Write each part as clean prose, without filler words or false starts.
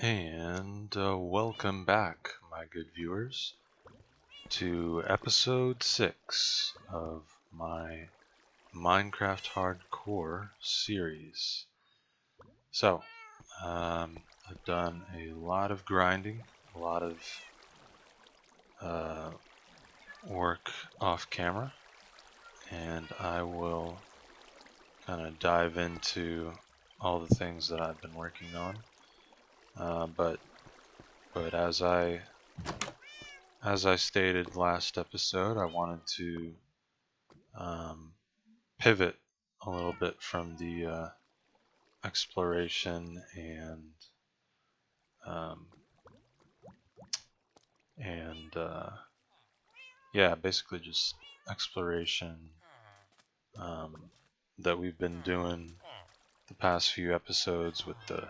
And welcome back, my good viewers, to episode 6 of my Minecraft Hardcore series. So, I've done a lot of grinding, a lot of work off camera, and I will kind of dive into all the things that I've been working on. But as I stated last episode, I wanted to pivot a little bit from the exploration um, and yeah, basically just exploration that we've been doing the past few episodes with the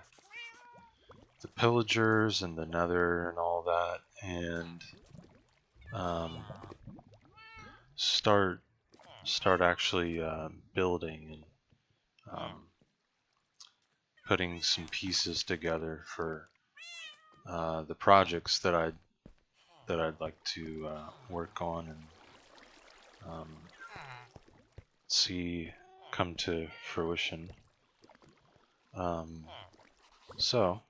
pillagers and the nether and all that, and um, start actually building and putting some pieces together for the projects that I'd like to work on and see come to fruition. So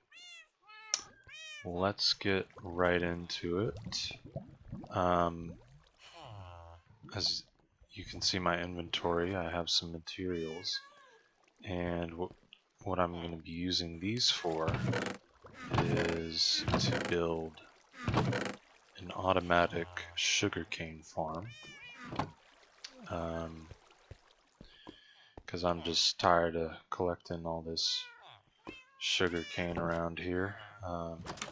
let's get right into it. As you can see my inventory, I have some materials, and what I'm going to be using these for is to build an automatic sugarcane farm, because I'm just tired of collecting all this sugarcane around here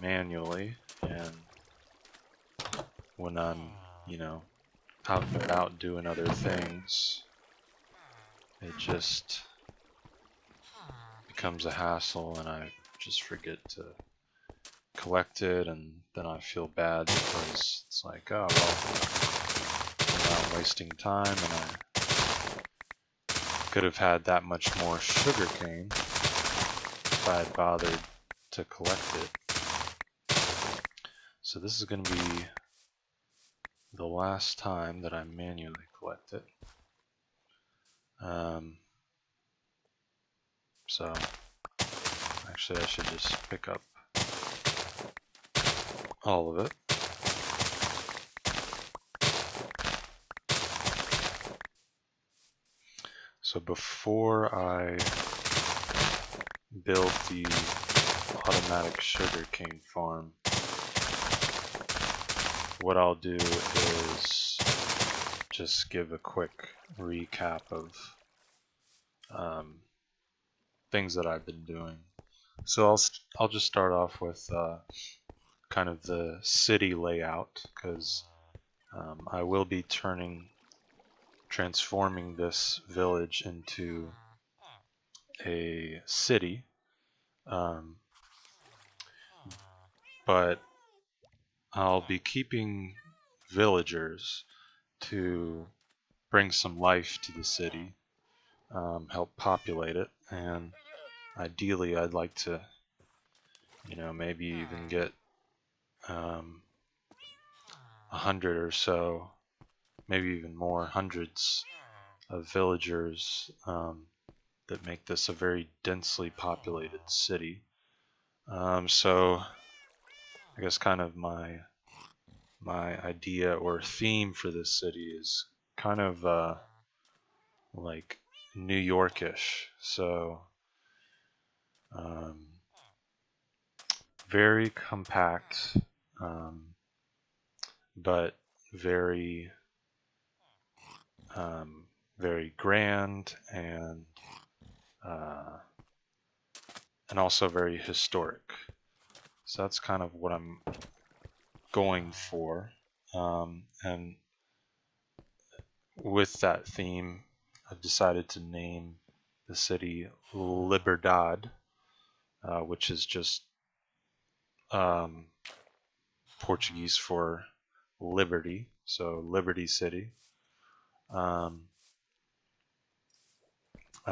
manually, and when I'm, out and about doing other things, it just becomes a hassle, and I just forget to collect it, and then I feel bad because it's like, oh well, now I'm wasting time, and I could have had that much more sugarcane if I had bothered to collect it. So this is going to be the last time that I manually collect it. So actually I should just pick up all of it. So before I build the automatic sugarcane farm, what I'll do is just give a quick recap of things that I've been doing. So I'll just start off with kind of the city layout, because I will be transforming this village into a city, but I'll be keeping villagers to bring some life to the city, help populate it, and ideally I'd like to, maybe even get 100 or so, maybe even more, hundreds of villagers that make this a very densely populated city. So I guess kind of my idea or theme for this city is kind of like New Yorkish. So very compact, but very very grand, and also very historic. So that's kind of what I'm going for, and with that theme, I've decided to name the city Liberdade, which is just Portuguese for liberty, so Liberty City. I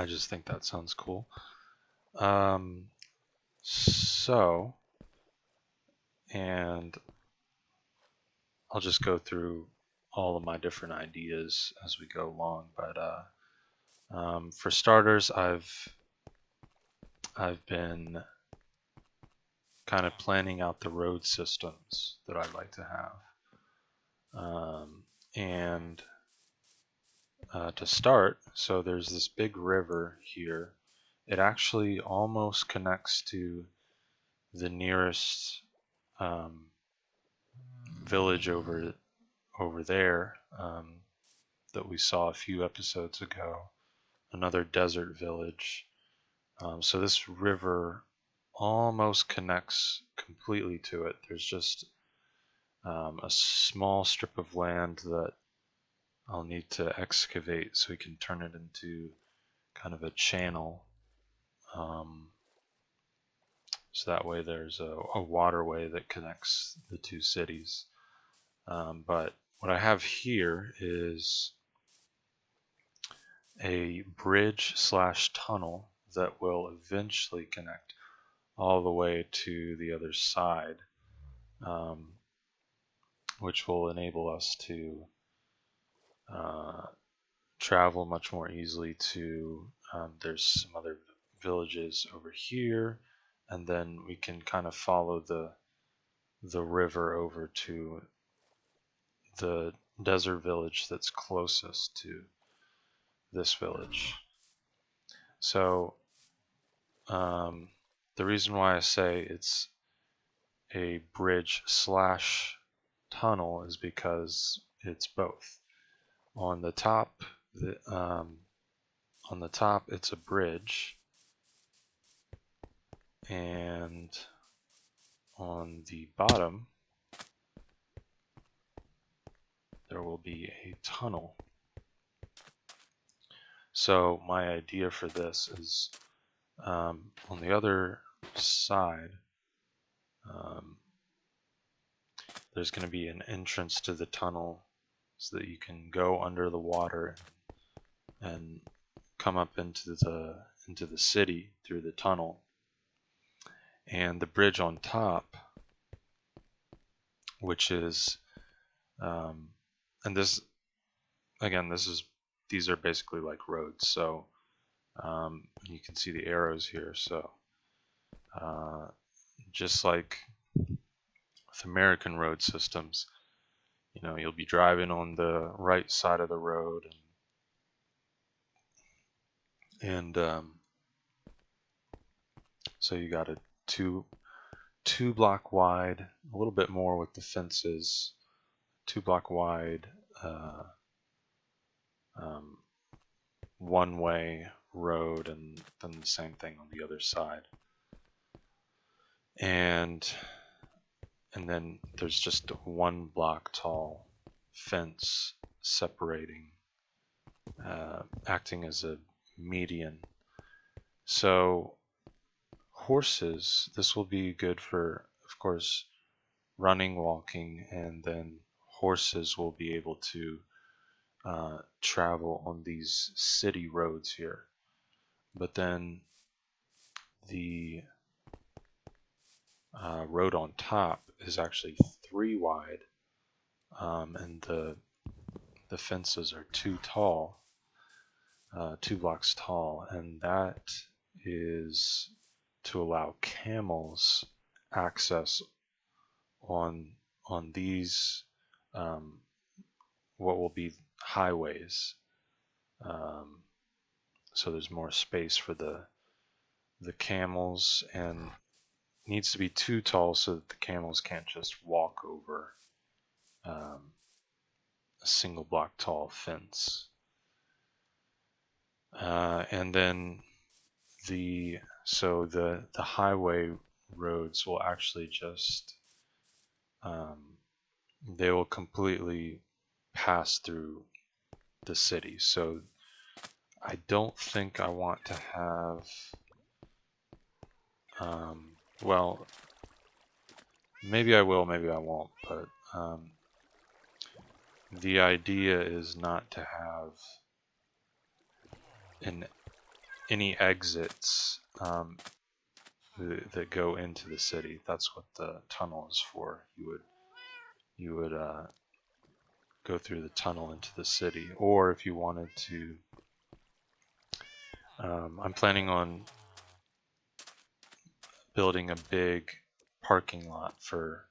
just think that sounds cool. So and I'll just go through all of my different ideas as we go along. But for starters, I've been kind of planning out the road systems that I'd like to have. And to start, so there's this big river here. It actually almost connects to the nearest village over there that we saw a few episodes ago. Another desert village. So this river almost connects completely to it. There's just a small strip of land that I'll need to excavate so we can turn it into kind of a channel. So that way there's a waterway that connects the two cities. But what I have here is a bridge / tunnel that will eventually connect all the way to the other side, which will enable us to travel much more easily to, there's some other villages over here, and then we can kind of follow the river over to the desert village that's closest to this village. So the reason why I say it's a bridge / tunnel is because it's both. On the top, it's a bridge, and on the bottom there will be a tunnel. So my idea for this is on the other side, there's going to be an entrance to the tunnel so that you can go under the water and come up into the city through the tunnel. And the bridge on top, which is and this again, these are basically like roads, so you can see the arrows here. So just like with American road systems, you'll be driving on the right side of the road, and so you got a two block wide, a little bit more with the fences, 2 block wide, one-way road, and then the same thing on the other side. And then there's just a 1 block tall fence separating, acting as a median. So horses, this will be good for, of course, running, walking, and then horses will be able to travel on these city roads here. But then the road on top is actually 3 wide, and the fences are 2 tall, 2 blocks tall, and that is to allow camels access on these what will be highways. So there's more space for the camels, and needs to be too tall so that the camels can't just walk over a single block tall fence. And then the highway roads will actually just they will completely pass through the city. So I don't think I want to have well, maybe I will, maybe I won't, but the idea is not to have any exits that go into the city. That's what the tunnel is for. You would go through the tunnel into the city, or if you wanted to, I'm planning on building a big parking lot for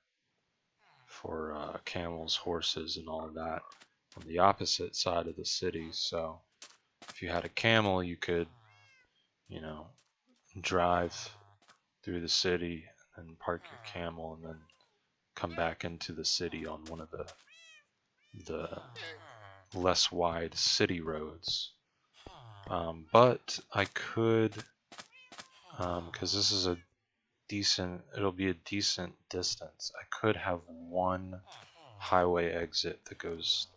camels, horses, and all of that on the opposite side of the city. So if you had a camel, you could, you know, drive through the city and park your camel, and then come back into the city on one of the less wide city roads. But I could, because this is a decent, it'll be a decent distance. I could have one highway exit that goes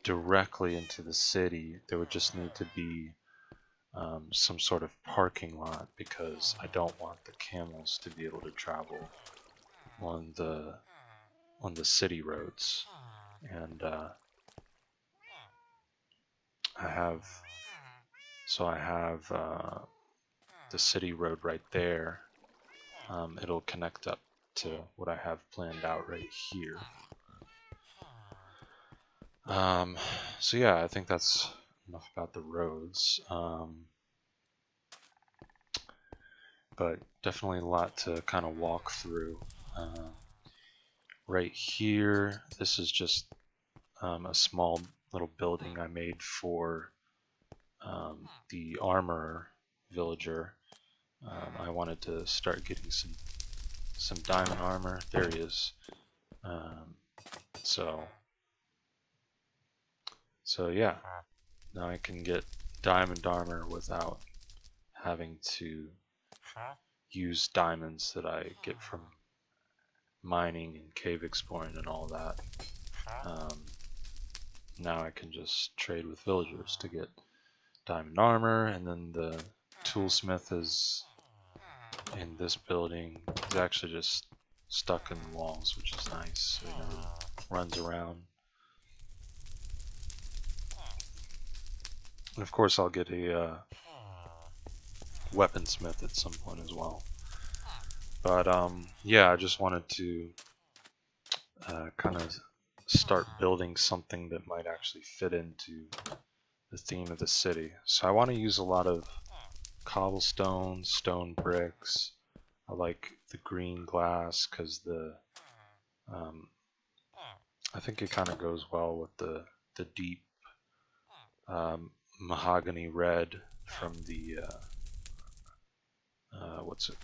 directly into the city. There would just need to be some sort of parking lot, because I don't want the camels to be able to travel on the city roads. And I have the city road right there. It'll connect up to what I have planned out right here. So yeah, I think that's enough about the roads. But definitely a lot to kind of walk through. Right here, this is just a small little building I made for the armor villager. I wanted to start getting some diamond armor. There he is. So yeah, now I can get diamond armor without having to use diamonds that I get from mining and cave exploring and all that. Now I can just trade with villagers to get diamond armor, and then the toolsmith is in this building. He's actually just stuck in the walls, which is nice, so he never runs around. And of course I'll get a weaponsmith at some point as well. But yeah, I just wanted to kind of start building something that might actually fit into the theme of the city. So I want to use a lot of cobblestone, stone bricks. I like the green glass because I think it kind of goes well with the deep mahogany red from the what's it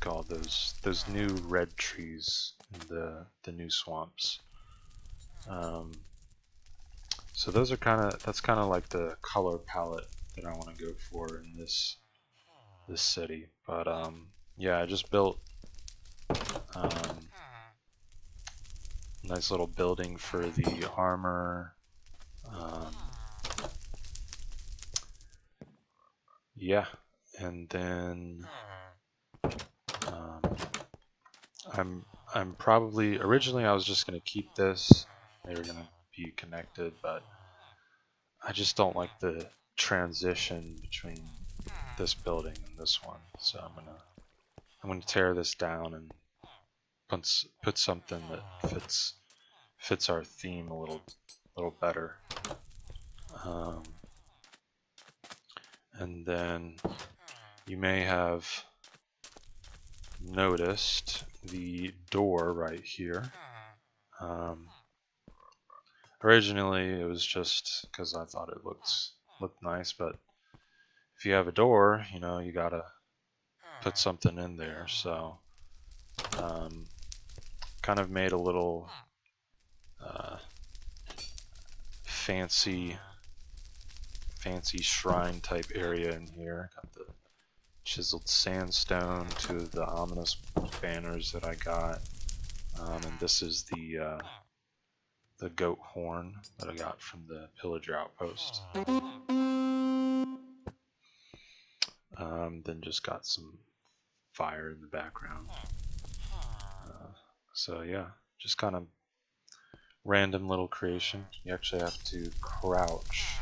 called, those new red trees in the new swamps. So those are that's kind of like the color palette that I want to go for in this city. But yeah, I just built nice little building for the armor. Yeah, and then I'm probably, originally I was just gonna keep this. They were gonna be connected, but I just don't like the transition between this building and this one. So I'm gonna tear this down and put something that fits our theme a little better. And then you may have noticed the door right here. Originally it was just because I thought it looked nice, but if you have a door, you know, you gotta put something in there. So kind of made a little fancy shrine type area in here. Got the chiseled sandstone, two of the ominous banners that I got, and this is the goat horn that I got from the pillager outpost. Then just got some fire in the background. So yeah, just kind of random little creation. You actually have to crouch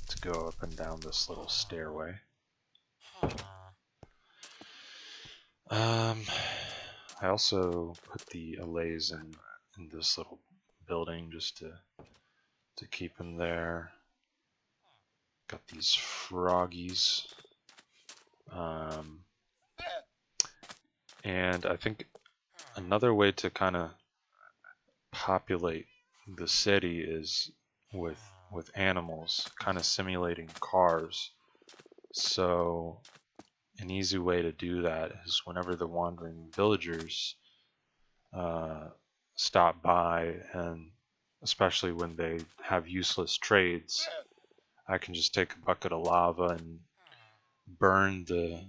to go up and down this little stairway. I also put the allays in this little building just to keep them there. Got these froggies. And I think another way to kind of populate the city is with animals, kind of simulating cars. So an easy way to do that is whenever the wandering villagers stop by, and especially when they have useless trades, I can just take a bucket of lava and burn the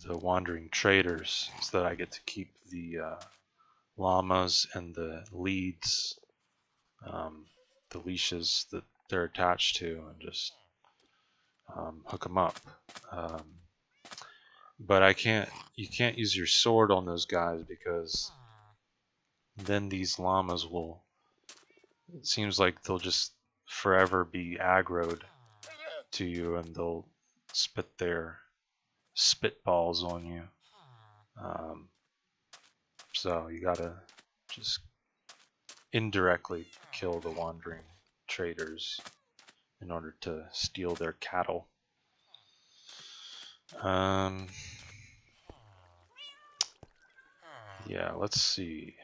wandering traders so that I get to keep the llamas and the leads, the leashes that they're attached to, and just hook them up. But you can't use your sword on those guys because then these llamas will, it seems like they'll just forever be aggroed to you, and they'll spit their spitballs on you. So you gotta just indirectly kill the wandering traders in order to steal their cattle. Yeah, let's see.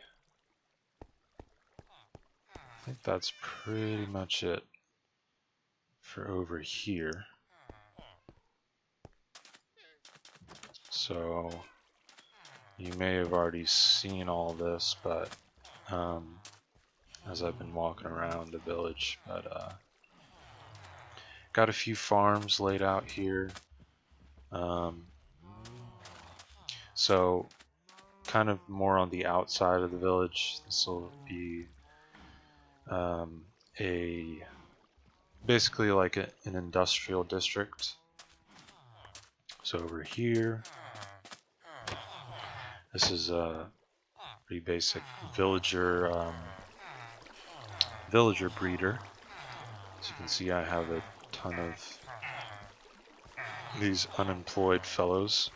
I think that's pretty much it for over here. So you may have already seen all this, but as I've been walking around the village, but got a few farms laid out here. So kind of more on the outside of the village. This will be basically like an industrial district. So over here, this is a pretty basic villager breeder. As you can see, I have a ton of these unemployed fellows.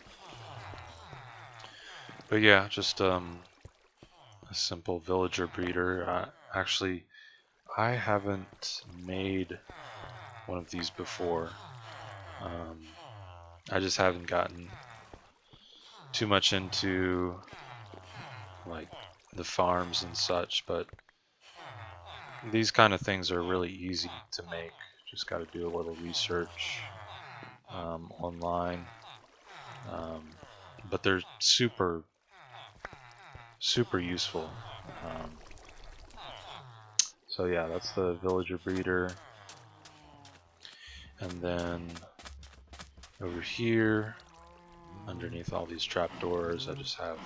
But yeah, just a simple villager breeder. Actually, I haven't made one of these before. I just haven't gotten too much into like the farms and such, but these kind of things are really easy to make. Just got to do a little research online, but they're super useful. So yeah, that's the villager breeder. And then over here, underneath all these trapdoors, I just have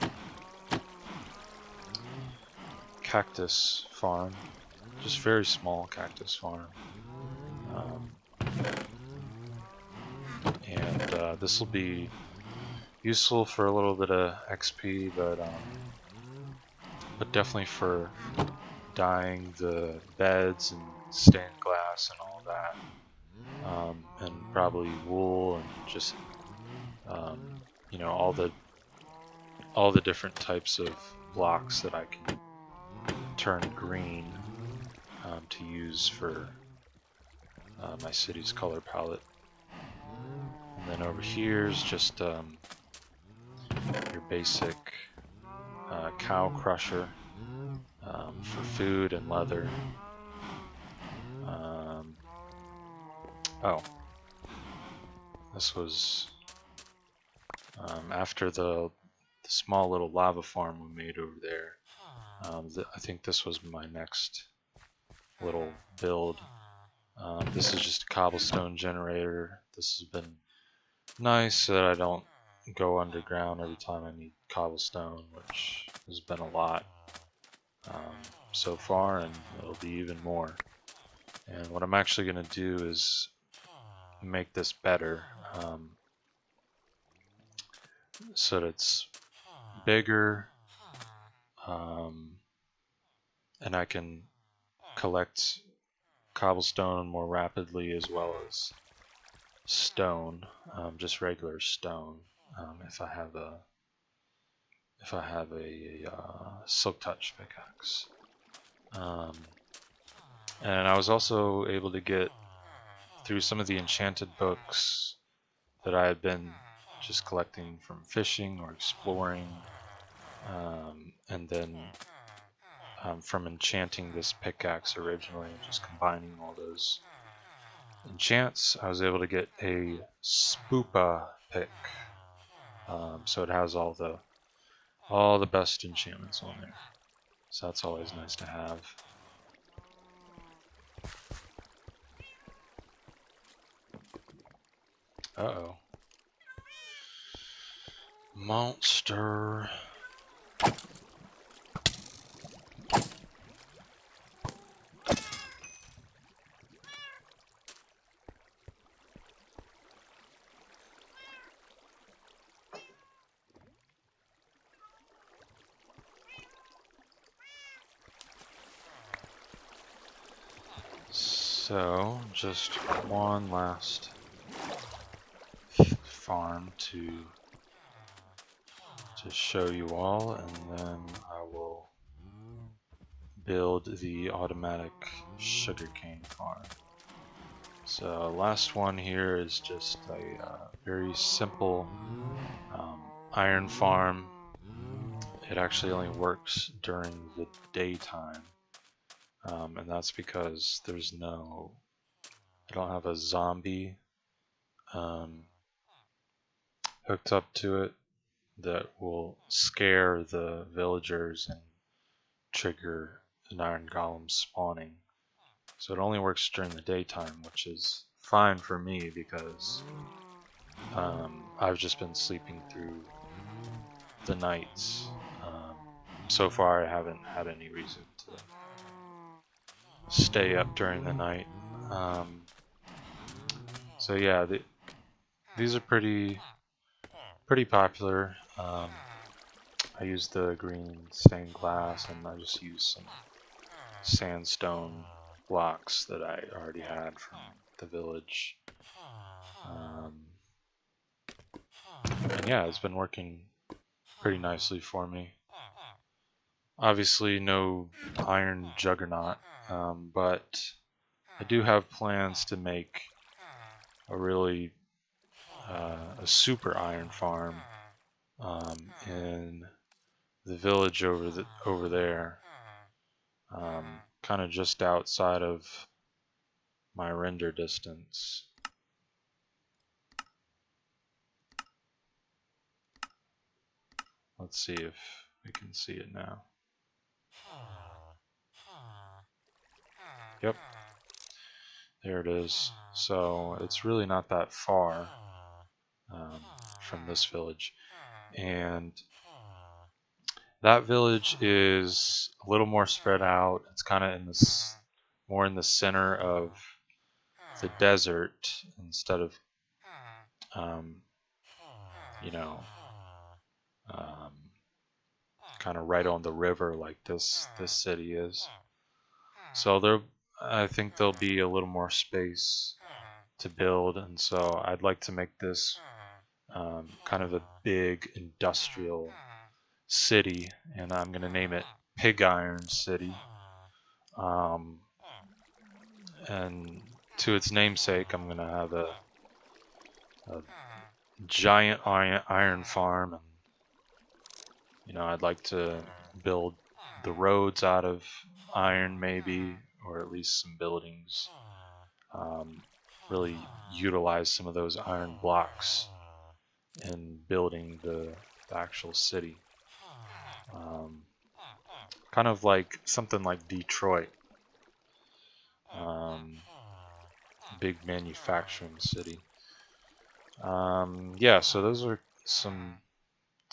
a cactus farm, just very small cactus farm. And this will be useful for a little bit of XP, but definitely for dyeing the beds and stained glass and all that, and probably wool and just you know, all the different types of blocks that I can turn green to use for my city's color palette. And then over here is just your basic cow crusher for food and leather. Oh, this was after the small little lava farm we made over there. I think this was my next little build. This is just a cobblestone generator. This has been nice so that I don't go underground every time I need cobblestone, which has been a lot so far, and it'll be even more. And what I'm actually going to do is make this better, so that it's bigger, and I can collect cobblestone more rapidly, as well as stone, just regular stone. if I have a silk touch pickaxe. And I was also able to get through some of the enchanted books that I had been just collecting from fishing or exploring, and then from enchanting this pickaxe originally, just combining all those enchants, I was able to get a spoopa pick. So it has all the best enchantments on there. So that's always nice to have. Uh-oh. Monster. So, just one last farm to show you all, and then I will build the automatic sugarcane farm. So last one here is just a very simple iron farm. It actually only works during the daytime, and that's because I don't have a zombie hooked up to it that will scare the villagers and trigger an iron golem spawning. So it only works during the daytime, which is fine for me because I've just been sleeping through the nights. So far I haven't had any reason to stay up during the night. So yeah, these are pretty popular. I use the green stained glass, and I just use some sandstone blocks that I already had from the village. And yeah, it's been working pretty nicely for me. Obviously no iron juggernaut, but I do have plans to make a really a super iron farm in the village over there, kind of just outside of my render distance. Let's see if we can see it now. Yep, there it is. So it's really not that far from this village, and that village is a little more spread out. It's kind of more in the center of the desert instead of you know, kind of right on the river like this city is. So I think there'll be a little more space to build, and so I'd like to make this kind of a big industrial city, and I'm gonna name it Pig Iron City. And to its namesake, I'm gonna have a giant iron farm, and I'd like to build the roads out of iron, maybe, or at least some buildings. Really utilize some of those iron blocks in building the actual city. Kind of like something like Detroit. Big manufacturing city. Yeah, so those are it's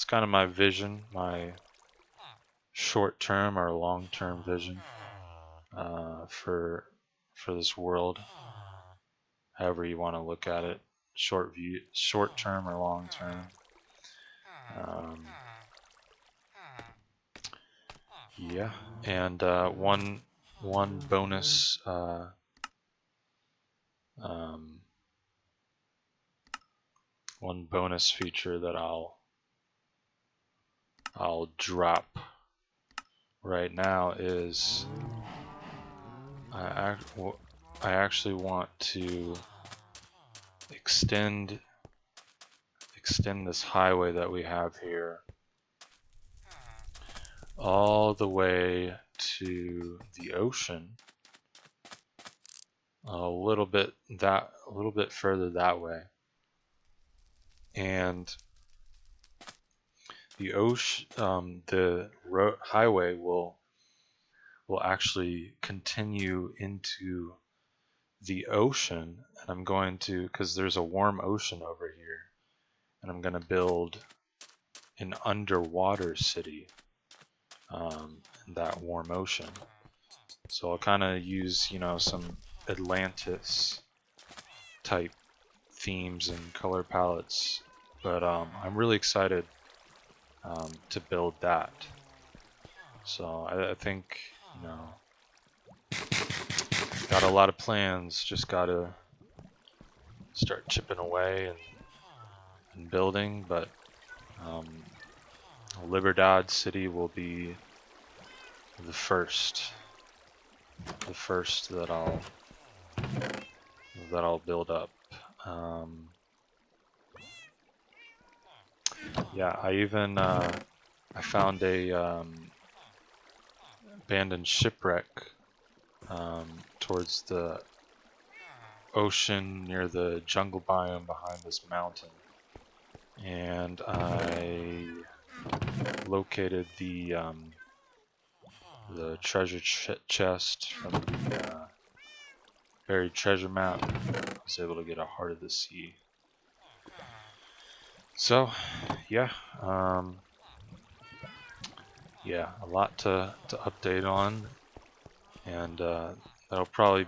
kind of my vision, my short-term or long-term vision for this world, however you want to look at it, short-term or long-term. Yeah, and one bonus one bonus feature that I'll drop right now is I actually want to extend this highway that we have here all the way to the ocean, a little bit further that way, and the ocean, the highway will actually continue into the ocean, and I'm going to, because there's a warm ocean over here, and I'm going to build an underwater city in that warm ocean. So I'll kind of use, some Atlantis type themes and color palettes, but I'm really excited to build that. So I think, got a lot of plans, just gotta start chipping away and building, but Liberdade City will be the first that I'll build up. Yeah, I even I found a abandoned shipwreck towards the ocean near the jungle biome behind this mountain, and I located the treasure chest from the buried treasure map. I was able to get a Heart of the Sea. So, yeah, a lot to update on, and that'll probably,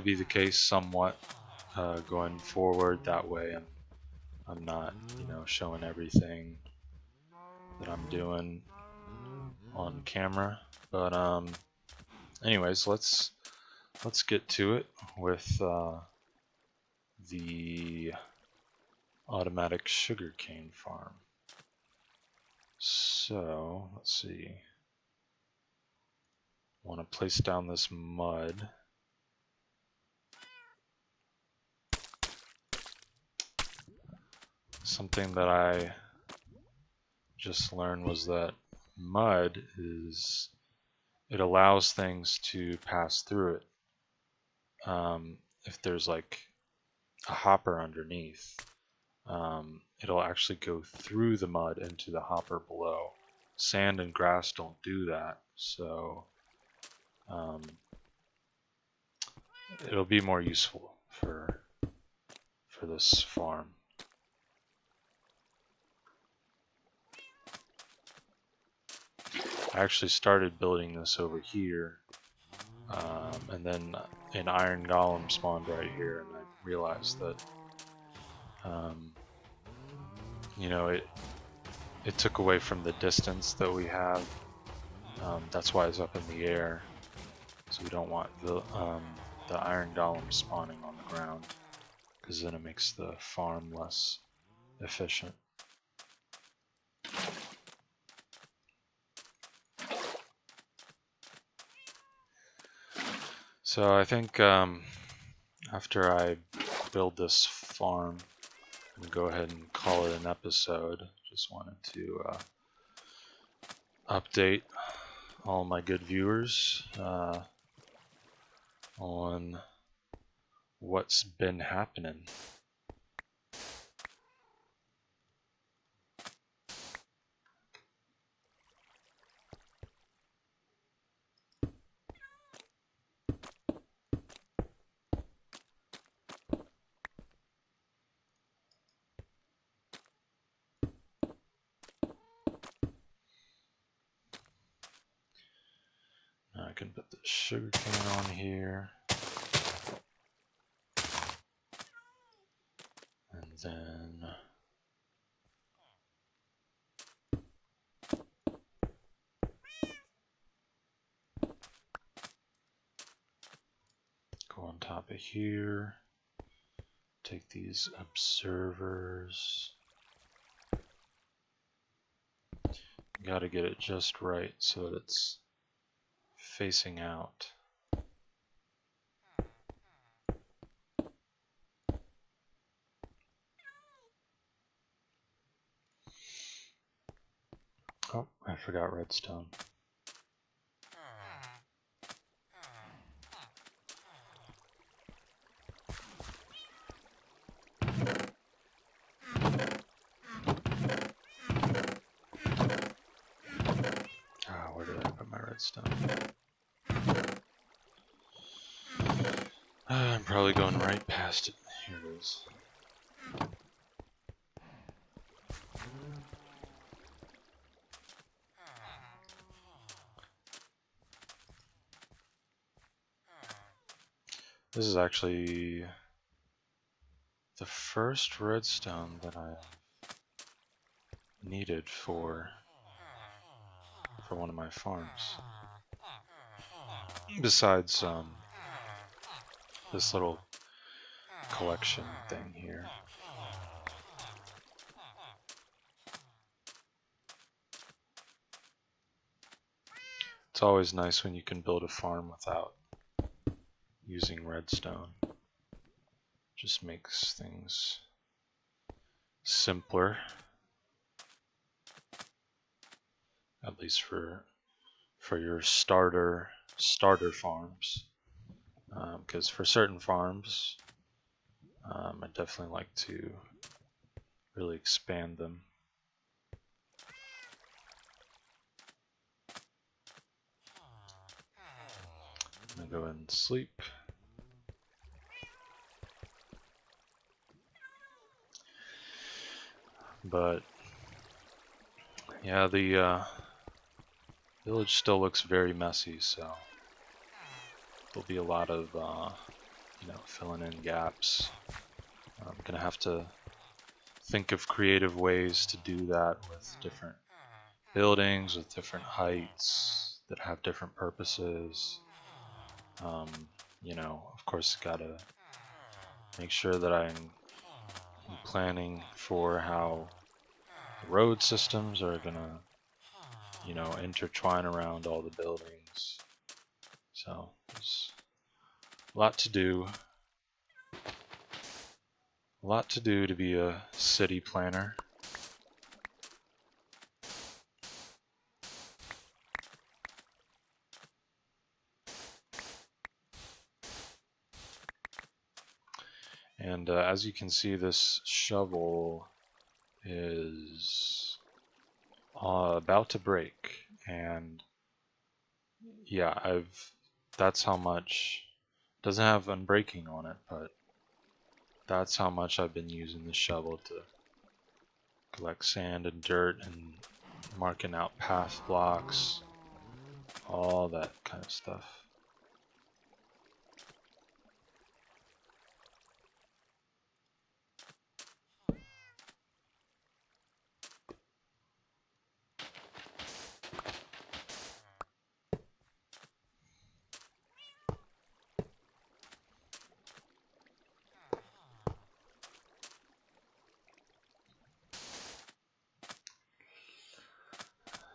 be the case somewhat going forward. That way, I'm not, showing everything that I'm doing on camera. But anyways, let's get to it with the automatic sugarcane farm. So let's see. Want to place down this mud. Something that I just learned was that mud it allows things to pass through it. If there's like a hopper underneath, it'll actually go through the mud into the hopper below. Sand and grass don't do that, so it'll be more useful for this farm. I actually started building this over here, and then an iron golem spawned right here, and I realized that it took away from the distance that we have. That's why it's up in the air. So we don't want the iron golem spawning on the ground, because then it makes the farm less efficient. So I think after I build this farm, I'm going to go ahead and call it an episode. Just wanted to update all my good viewers on what's been happening. I can put the sugar cane on here, and then go on top of here. take these observers. Gotta get it just right so that it's facing out. Oh, I forgot redstone. Where did I put my redstone? I'm probably going right past it. Here it is. This is actually the first redstone that I needed for one of my farms. Besides this little collection thing here. It's always nice when you can build a farm without using redstone. Just makes things simpler. At least for your starter farms. Because for certain farms, I definitely like to really expand them. I'm gonna go ahead and sleep. But yeah, the village still looks very messy, so there'll be a lot of filling in gaps. I'm gonna have to think of creative ways to do that with different buildings with different heights that have different purposes. Of course, gotta make sure that I'm planning for how the road systems are gonna, intertwine around all the buildings. So there's a lot to do. A lot to do to be a city planner. And as you can see, this shovel is about to break, and yeah, that's how much, doesn't have unbreaking on it, but that's how much I've been using the shovel to collect sand and dirt and marking out path blocks, all that kind of stuff.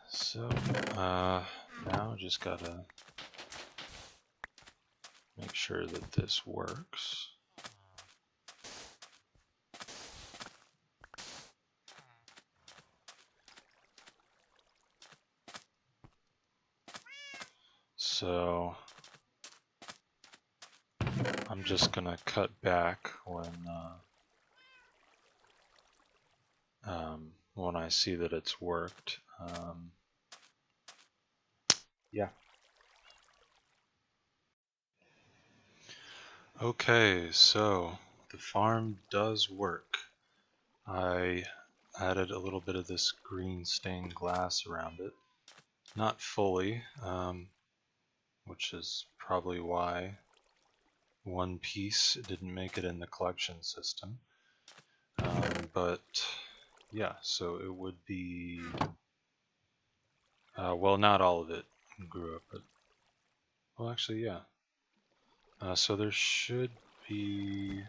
So, now just gotta make sure that this works. So, I'm just gonna cut back when I see that it's worked. Yeah. Okay, so the farm does work. I added a little bit of this green stained glass around it. Not fully, which is probably why one piece didn't make it in the collection system. But yeah, so it would be, well, not all of it grew up, but, well, actually, yeah. So there should be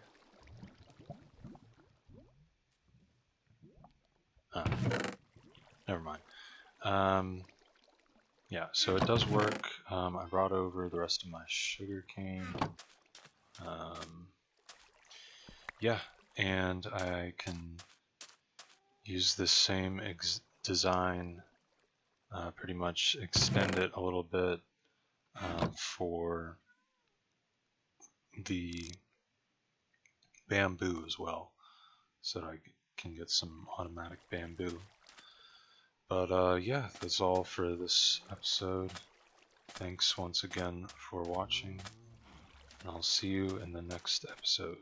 Never mind. Yeah, so it does work. I brought over the rest of my sugar cane. Yeah, and I can use this same design, pretty much extend it a little bit for the bamboo as well, so that I can get some automatic bamboo. But yeah, that's all for this episode. Thanks once again for watching, and I'll see you in the next episode.